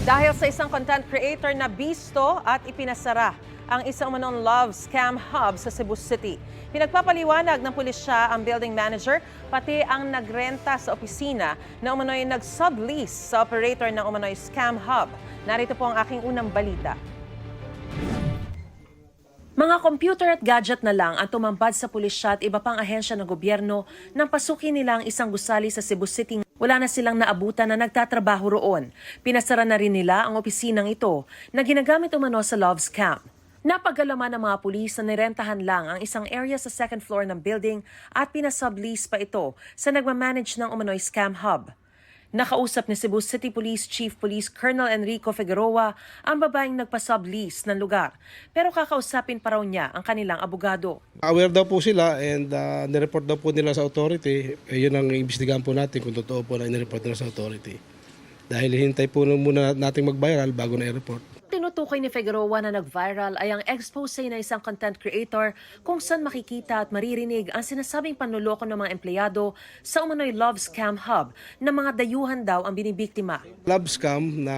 Dahil sa isang content creator na bisto at ipinasara ang isang umanong love scam hub sa Cebu City. Pinagpapaliwanag ng pulisya ang building manager pati ang nagrenta sa opisina na umano'y nag-sublease sa operator ng umano'y scam hub. Narito po ang aking unang balita. Mga computer at gadget na lang ang tumambad sa pulisya at iba pang ahensya ng gobyerno nang pasukin nila ang isang gusali sa Cebu City. Wala na silang naabutan na nagtatrabaho roon. Pinasara na rin nila ang opisinang ito na ginagamit umano sa love scam. Napagalaman ng mga pulis na nirentahan lang ang isang area sa second floor ng building at pinasublease pa ito sa nagmamanage ng umano'y scam hub. Nakausap ni Cebu City Police Chief Police Colonel Enrico Figueroa ang babaeng nagpa-sublease ng lugar. Pero kakausapin pa raw niya ang kanilang abogado. Aware daw po sila and nireport daw po nila sa authority. Yun ang iimbestigahan po natin kung totoo po na nireport nila sa authority. Dahil hintay po muna nating mag-viral bago na i-report. Tinutukoy ni Figueroa na nag-viral ay ang expose na isang content creator kung saan makikita at maririnig ang sinasabing panluloko ng mga empleyado sa umano'y love scam hub na mga dayuhan daw ang binibiktima. Love scam na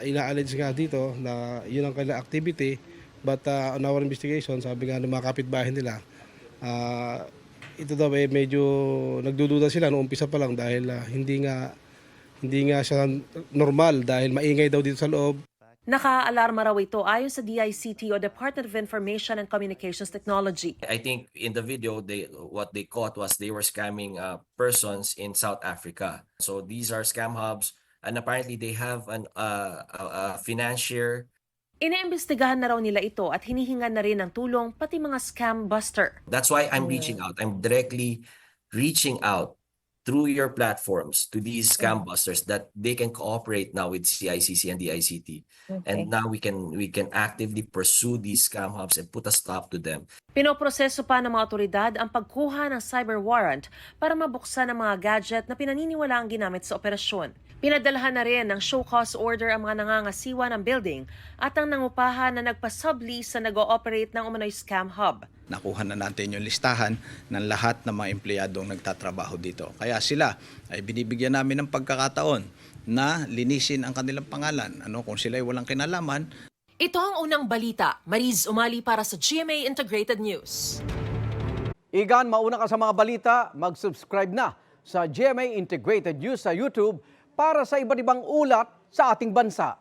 ina-allege nga dito na yun ang kanilang activity, but on our investigation, sabi nga ng mga kapitbahay nila, ito daw medyo nagdududa sila noong umpisa pa lang dahil hindi nga siya normal dahil maingay daw dito sa loob. Naka-alarma raw ito ayon sa DICT o Department of Information and Communications Technology. I think in the video, what they caught was they were scamming persons in South Africa. So these are scam hubs, and apparently they have a financier. Iniimbestigahan na raw nila ito at hinihingan na rin ng tulong pati mga scam buster. That's why I'm reaching out. I'm directly reaching out through your platforms to these scam busters that they can cooperate now with CICC and the ICT. And now we can actively pursue these scam hubs and put a stop to them. Pinoproseso pa ng mga otoridad ang pagkuha ng cyber warrant para mabuksan ang mga gadget na pinaniniwala ang ginamit sa operasyon. Pinadalhan na rin ng show cause order ang mga nangangasiwa ng building at ang nangupahan na nagpa-sublease sa nag-ooperate ng umano'y scam hub. Nakuha na natin yung listahan ng lahat ng mga empleyadong nagtatrabaho dito. Kaya sila ay binibigyan namin ng pagkakataon na linisin ang kanilang pangalan. Kung sila ay walang kinalaman. Ito ang unang balita. Mariz Umali para sa GMA Integrated News. Igan, mauna ka sa mga balita, mag-subscribe na sa GMA Integrated News sa YouTube para sa iba't ibang ulat sa ating bansa.